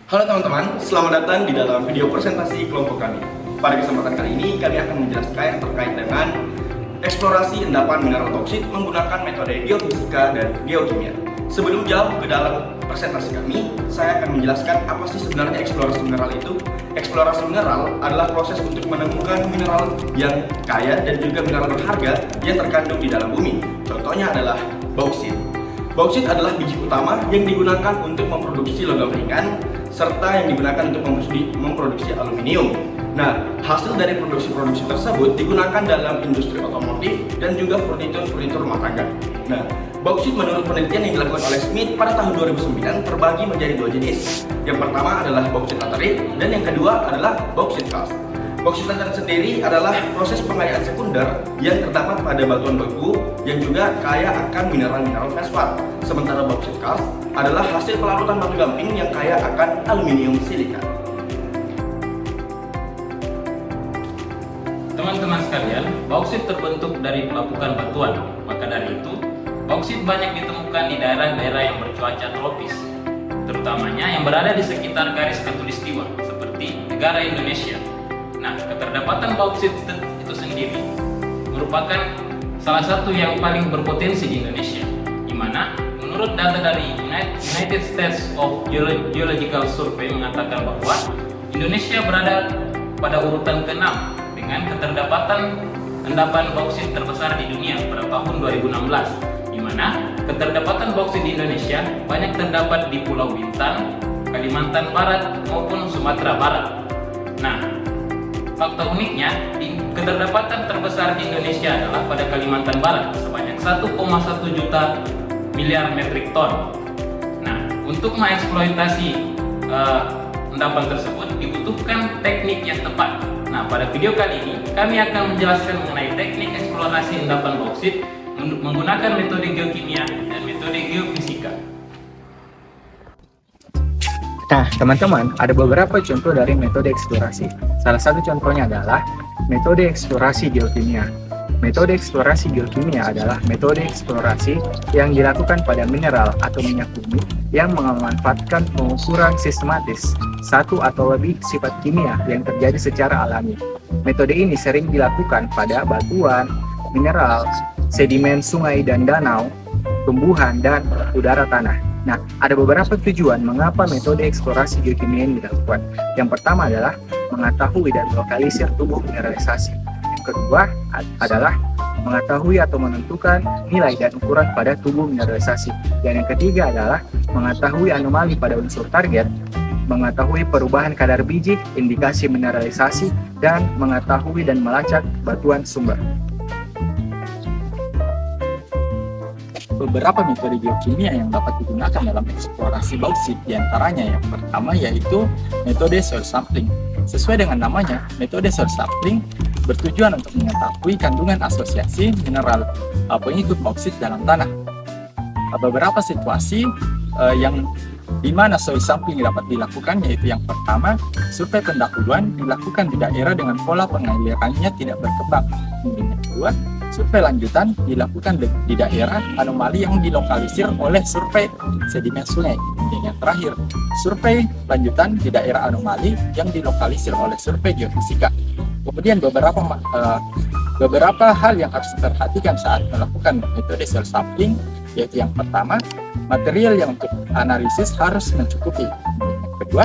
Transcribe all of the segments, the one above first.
Halo teman-teman, selamat datang di dalam video presentasi kelompok kami. Pada kesempatan kali ini, kami akan menjelaskan terkait dengan eksplorasi endapan mineral boksit menggunakan metode geofisika dan geokimia. Sebelum jauh ke dalam presentasi kami, saya akan menjelaskan apa sih sebenarnya eksplorasi mineral itu. Eksplorasi mineral adalah proses untuk menemukan mineral yang kaya dan juga mineral berharga yang terkandung di dalam bumi. Contohnya adalah bauksit. Bauksit adalah biji utama yang digunakan untuk memproduksi logam ringan serta yang digunakan untuk memproduksi aluminium. Nah, hasil dari produksi-produksi tersebut digunakan dalam industri otomotif dan juga furnitur rumah tangga. Nah, bauksit menurut penelitian yang dilakukan oleh Smith pada tahun 2009 terbagi menjadi dua jenis. Yang pertama adalah bauksit laterit dan yang kedua adalah bauksit karst. Bauksit laterit sendiri adalah proses pengayaan sekunder yang terdapat pada batuan beku yang juga kaya akan mineral-mineral fosfat. Sementara bauksit karst adalah hasil pelarutan batu gamping yang kaya akan aluminium silika. Teman-teman sekalian, bauksit terbentuk dari pelapukan batuan. Maka dari itu, bauksit banyak ditemukan di daerah-daerah yang bercuaca tropis, terutamanya yang berada di sekitar garis khatulistiwa, seperti negara Indonesia. Nah, keterdapatan bauksit itu sendiri merupakan salah satu yang paling berpotensi di Indonesia, di mana menurut data dari United States of Geological Survey mengatakan bahwa Indonesia berada pada urutan ke-6 dengan keterdapatan endapan bauksit terbesar di dunia pada tahun 2016, di mana keterdapatan bauksit di Indonesia banyak terdapat di Pulau Bintan, Kalimantan Barat maupun Sumatera Barat. Nah, fakta uniknya, keterdapatan terbesar di Indonesia adalah pada Kalimantan Barat sebanyak 1,1 juta miliar metrik ton. Nah, untuk mengeksploitasi endapan tersebut dibutuhkan teknik yang tepat. Nah, pada video kali ini kami akan menjelaskan mengenai teknik eksplorasi endapan bauksit menggunakan metode geokimia dan metode geofisika. Nah, teman-teman, ada beberapa contoh dari metode eksplorasi. Salah satu contohnya adalah metode eksplorasi geokimia. Metode eksplorasi geokimia adalah metode eksplorasi yang dilakukan pada mineral atau minyak bumi yang memanfaatkan pengukuran sistematis satu atau lebih sifat kimia yang terjadi secara alami. Metode ini sering dilakukan pada batuan, mineral, sedimen sungai dan danau, tumbuhan, dan udara tanah. Nah, ada beberapa tujuan mengapa metode eksplorasi geokimia ini dilakukan. Yang pertama adalah mengetahui dan lokalisir tubuh mineralisasi. Yang kedua adalah mengetahui atau menentukan nilai dan ukuran pada tubuh mineralisasi. Dan yang ketiga adalah mengetahui anomali pada unsur target, mengetahui perubahan kadar biji, indikasi mineralisasi, dan mengetahui dan melacak batuan sumber. Beberapa metode geokimia yang dapat digunakan dalam eksplorasi bauksit diantaranya yang pertama yaitu metode soil sampling. Sesuai dengan namanya, metode soil sampling bertujuan untuk mengetahui kandungan asosiasi mineral pengikut bauksit dalam tanah. Beberapa situasi yang di mana soil sampling dapat dilakukan yaitu yang pertama, survei pendahuluan dilakukan di daerah dengan pola pengalirannya tidak berkembang. Kemudian yang kedua, survei lanjutan dilakukan di daerah anomali yang dilokalisir oleh survei sedimen sungai. Dan yang terakhir, survei lanjutan di daerah anomali yang dilokalisir oleh survei geofisika. Kemudian beberapa hal yang harus diperhatikan saat melakukan metode soil sampling yaitu yang pertama, material yang untuk analisis harus mencukupi. Yang kedua,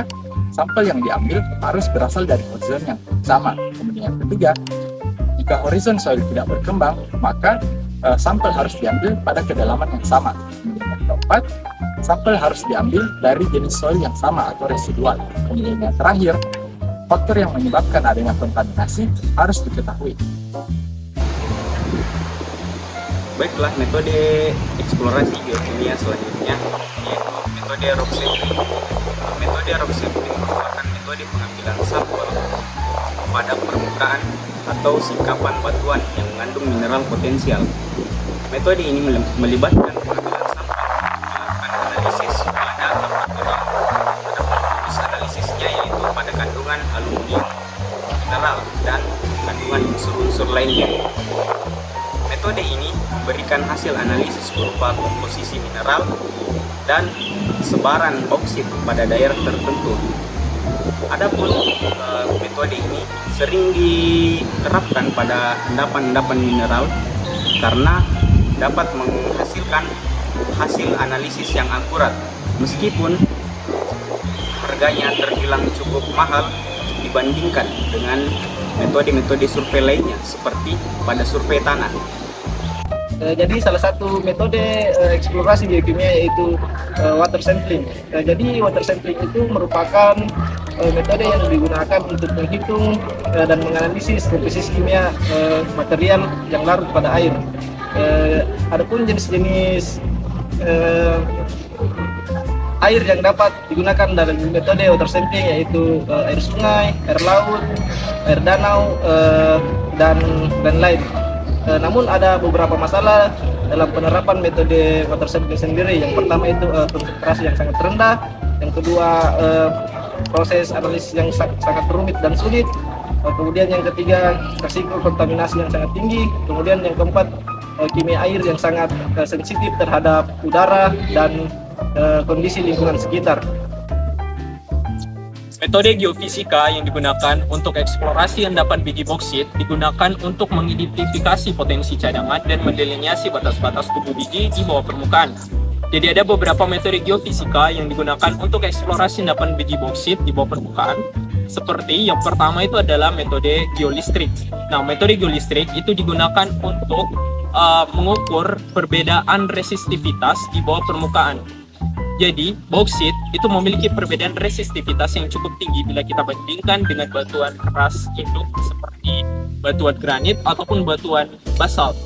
sampel yang diambil harus berasal dari horizon yang sama. Kemudian yang ketiga, jika horizon soil tidak berkembang, maka sampel harus diambil pada kedalaman yang sama. Kemudian yang keempat, sampel harus diambil dari jenis soil yang sama atau residual. Kemudian yang terakhir, faktor yang menyebabkan adanya kontaminasi harus diketahui. Baiklah, metode eksplorasi geokimia selanjutnya yaitu metode rock sampling. Metode rock sampling merupakan metode pengambilan sampel pada permukaan atau singkapan batuan yang mengandung mineral potensial. Metode ini melibatkan pengambilan sampel, melakukan analisis pada laboratorium. Fokus analisisnya yaitu pada kandungan aluminium, mineral, dan kandungan unsur-unsur lainnya. Metode ini memberikan hasil analisis berupa berupa komposisi mineral dan sebaran bauksit pada daerah tertentu. Adapun metode ini sering diterapkan pada endapan-endapan mineral karena dapat menghasilkan hasil analisis yang akurat meskipun harganya terbilang cukup mahal dibandingkan dengan metode-metode survei lainnya seperti pada survei tanah. Jadi salah satu metode eksplorasi geokimia yaitu water sampling. Jadi water sampling itu merupakan metode yang digunakan untuk menghitung dan menganalisis komposisi kimia material yang larut pada air. Adapun jenis-jenis air yang dapat digunakan dalam metode water sampling yaitu air sungai, air laut, air danau, dan lain. Namun ada beberapa masalah dalam penerapan metode water sampling sendiri. Yang pertama itu konsentrasi yang sangat rendah, yang kedua proses analisis yang sangat rumit dan sulit, kemudian yang ketiga risiko kontaminasi yang sangat tinggi, kemudian yang keempat kimia air yang sangat sensitif terhadap udara dan kondisi lingkungan sekitar. Metode geofisika yang digunakan untuk eksplorasi endapan biji bauksit digunakan untuk mengidentifikasi potensi cadangan dan mendelineasi batas-batas tubuh biji di bawah permukaan. Jadi ada beberapa metode geofisika yang digunakan untuk eksplorasi endapan biji bauksit di bawah permukaan. Seperti yang pertama itu adalah metode geolistrik. Nah, metode geolistrik itu digunakan untuk mengukur perbedaan resistivitas di bawah permukaan. Jadi, bauksit itu memiliki perbedaan resistivitas yang cukup tinggi bila kita bandingkan dengan batuan keras induk seperti batuan granit ataupun batuan basalt.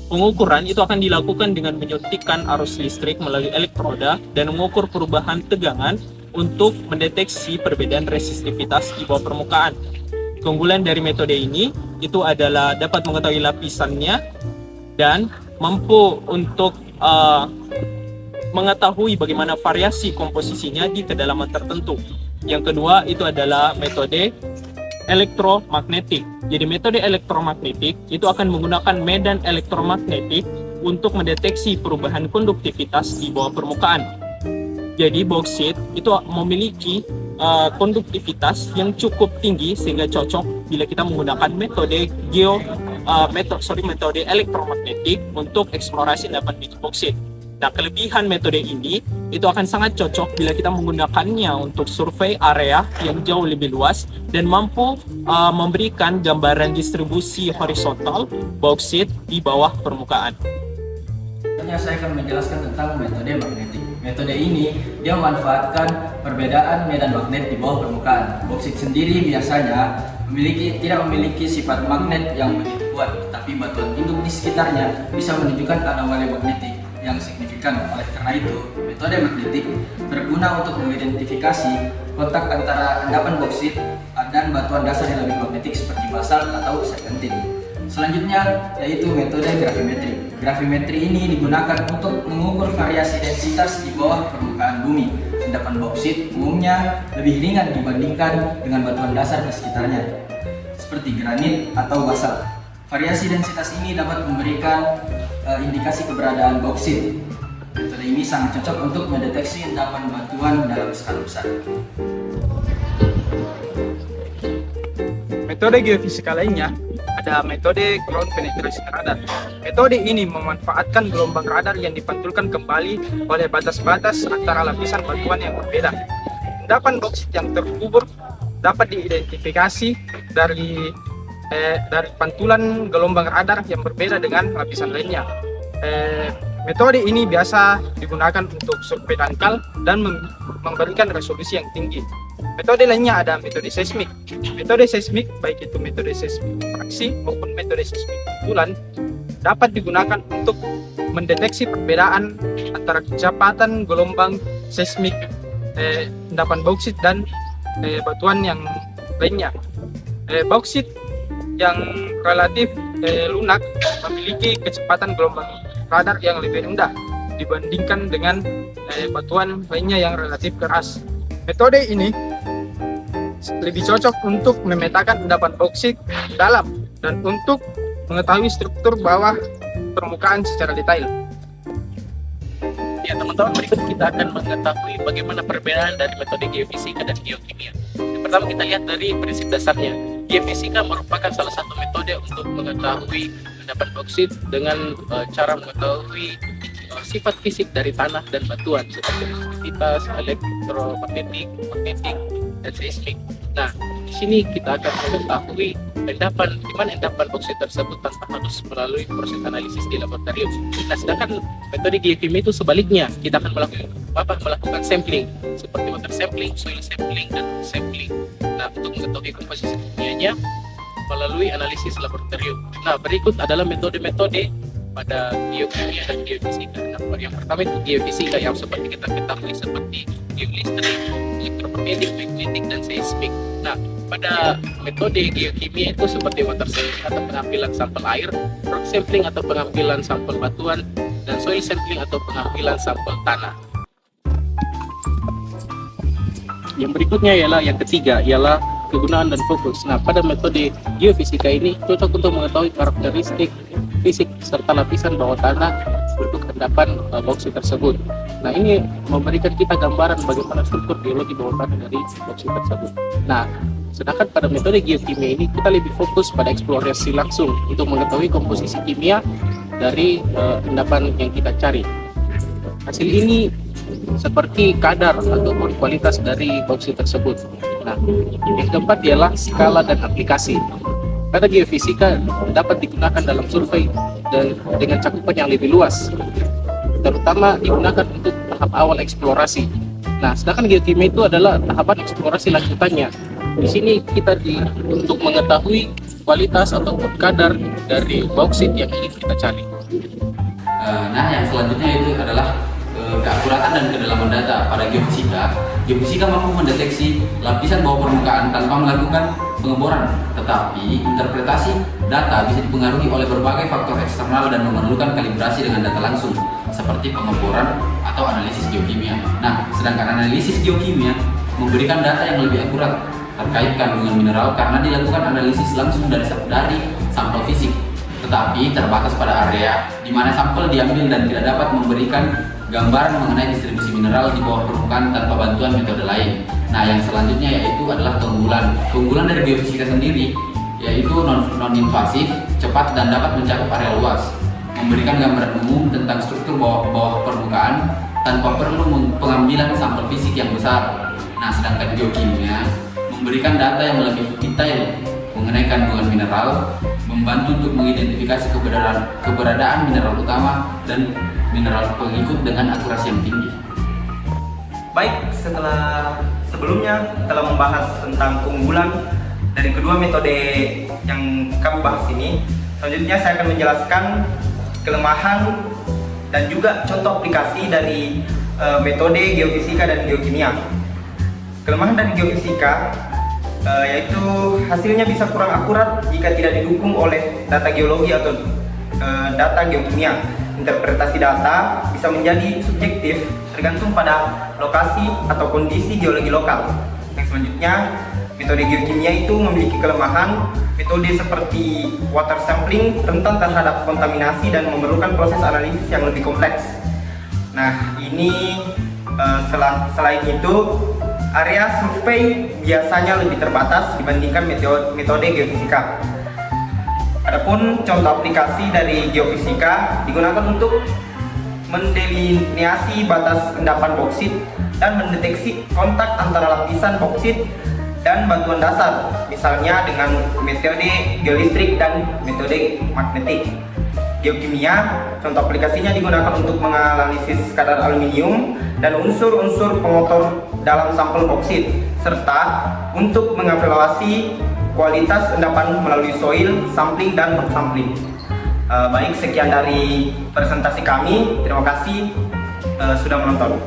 Pengukuran itu akan dilakukan dengan menyuntikkan arus listrik melalui elektroda dan mengukur perubahan tegangan untuk mendeteksi perbedaan resistivitas di bawah permukaan. Keunggulan dari metode ini itu adalah dapat mengetahui lapisannya dan mampu untuk mengetahui bagaimana variasi komposisinya di kedalaman tertentu. Yang kedua itu adalah metode elektromagnetik. Jadi metode elektromagnetik itu akan menggunakan medan elektromagnetik untuk mendeteksi perubahan konduktivitas di bawah permukaan. Jadi bauksit itu memiliki konduktivitas yang cukup tinggi sehingga cocok bila kita menggunakan metode metode elektromagnetik untuk eksplorasi endapan biji bauksit. Nah, kelebihan metode ini itu akan sangat cocok bila kita menggunakannya untuk survei area yang jauh lebih luas dan mampu memberikan gambaran distribusi horizontal bauksit di bawah permukaan. Selanjutnya saya akan menjelaskan tentang metode magnetik. Metode ini dia memanfaatkan perbedaan medan magnet di bawah permukaan. Bauksit sendiri biasanya tidak memiliki sifat magnet yang begitu kuat, tapi batuan induk di sekitarnya bisa menunjukkan anomali magnetik yang signifikan. Oleh karena itu, metode magnetik berguna untuk mengidentifikasi kontak antara endapan bauksit dan batuan dasar yang lebih magnetik seperti basalt atau serpentin. Selanjutnya yaitu metode gravimetri. Gravimetri ini digunakan untuk mengukur variasi densitas di bawah permukaan bumi. Endapan bauksit umumnya lebih ringan dibandingkan dengan batuan dasar di sekitarnya, seperti granit atau basalt. Variasi densitas ini dapat memberikan indikasi keberadaan bauksit. Metode ini sangat cocok untuk mendeteksi endapan batuan dalam skala besar. Metode geofisika lainnya ada metode ground penetration radar. Metode ini memanfaatkan gelombang radar yang dipantulkan kembali oleh batas-batas antara lapisan batuan yang berbeda. Endapan bauksit yang terkubur dapat diidentifikasi dari pantulan gelombang radar yang berbeda dengan lapisan lainnya. Metode ini biasa digunakan untuk survei dangkal dan memberikan resolusi yang tinggi. Metode lainnya ada metode seismik. Metode seismik, baik itu metode seismik fraksi maupun metode seismik pantulan, dapat digunakan untuk mendeteksi perbedaan antara kecepatan gelombang seismik endapan bauksit dan batuan yang lainnya. Bauksit yang relatif lunak memiliki kecepatan gelombang radar yang lebih rendah dibandingkan dengan batuan lainnya yang relatif keras. Metode ini lebih cocok untuk memetakan endapan bauksit dalam dan untuk mengetahui struktur bawah permukaan secara detail. teman-teman, berikut kita akan mengetahui bagaimana perbedaan dari metode geofisika dan geokimia. Yang pertama kita lihat dari prinsip dasarnya. Geofisika merupakan salah satu metode untuk mengetahui endapan boksit dengan cara mengetahui sifat fisik dari tanah dan batuan seperti resistivitas, elektromagnetik, magnetik, dan seismik. Nah, di sini kita akan mengetahui di mana endapan boksit tersebut tanpa harus melalui proses analisis di laboratorium. Nah, sedangkan metode geokimia itu sebaliknya, kita akan melakukan sampling seperti water sampling, soil sampling, dan sampling. Nah, untuk mengetahui komposisi kimianya melalui analisis laboratorium. Nah, berikut adalah metode-metode pada geokimia dan geofisika. Nah, yang pertama itu geofisika yang seperti kita ketahui seperti geolistrik, elektromagnetik, magnetik, dan seismik. Nah, pada metode geokimia itu seperti water sampling atau pengambilan sampel air, rock sampling atau pengambilan sampel batuan, dan soil sampling atau pengambilan sampel tanah. Yang berikutnya yang ketiga ialah kegunaan dan fokus. Nah, pada metode geofisika ini cocok untuk mengetahui karakteristik fisik serta lapisan bawah tanah untuk endapan boksit tersebut. Nah, ini memberikan kita gambaran bagaimana struktur geologi bawah tanah dari boksit tersebut. Nah, sedangkan pada metode geokimia ini kita lebih fokus pada eksplorasi langsung untuk mengetahui komposisi kimia dari endapan yang kita cari. Hasil ini seperti kadar ataupun kualitas dari boksit tersebut. Nah, yang keempat ialah skala dan aplikasi. Pada geofisika dapat digunakan dalam survei dan dengan cakupan yang lebih luas, terutama digunakan untuk tahap awal eksplorasi. Nah, sedangkan geokimia itu adalah tahapan eksplorasi lanjutannya. Di sini kita untuk mengetahui kualitas ataupun kadar dari bauksit yang ingin kita cari. Nah, yang selanjutnya itu adalah keakuratan dan kedalaman data. Pada geofisika, geofisika mampu mendeteksi lapisan bawah permukaan tanpa melakukan pengeboran, tetapi interpretasi data bisa dipengaruhi oleh berbagai faktor eksternal dan memerlukan kalibrasi dengan data langsung, seperti pengeboran atau analisis geokimia. Nah, sedangkan analisis geokimia memberikan data yang lebih akurat terkait kandungan mineral karena dilakukan analisis langsung dari sampel fisik, tetapi terbatas pada area di mana sampel diambil dan tidak dapat memberikan gambaran mengenai distribusi mineral di bawah permukaan tanpa bantuan metode lain. Nah, yang selanjutnya yaitu adalah keunggulan. Keunggulan dari geofisika sendiri yaitu non-invasif, cepat, dan dapat mencakup area luas, memberikan gambaran umum tentang struktur bawah permukaan tanpa perlu pengambilan sampel fisik yang besar. Nah, sedangkan geokimia memberikan data yang lebih detail mengenai kandungan mineral, membantu untuk mengidentifikasi keberadaan mineral utama dan mineral pengikut dengan akurasi yang tinggi. Baik, sebelumnya telah membahas tentang keunggulan dari kedua metode yang kami bahas ini. Selanjutnya saya akan menjelaskan kelemahan dan juga contoh aplikasi dari metode geofisika dan geokimia. Kelemahan dari geofisika yaitu hasilnya bisa kurang akurat jika tidak didukung oleh data geologi atau data geokimia. Interpretasi data bisa menjadi subjektif tergantung pada lokasi atau kondisi geologi lokal. Yang selanjutnya, metode geokimia itu memiliki kelemahan. Metode seperti water sampling rentan terhadap kontaminasi dan memerlukan proses analisis yang lebih kompleks. Nah, ini selain itu, area survei biasanya lebih terbatas dibandingkan metode geofisika. Adapun contoh aplikasi dari geofisika digunakan untuk mendelineasi batas endapan boksit dan mendeteksi kontak antara lapisan boksit dan batuan dasar, misalnya dengan metode geolistrik dan metode magnetik. Geokimia, contoh aplikasinya digunakan untuk menganalisis kadar aluminium dan unsur-unsur pengotor dalam sampel boksit, serta untuk mengevaluasi kualitas endapan melalui soil sampling dan rock sampling. Baik, sekian dari presentasi kami. Terima kasih sudah menonton.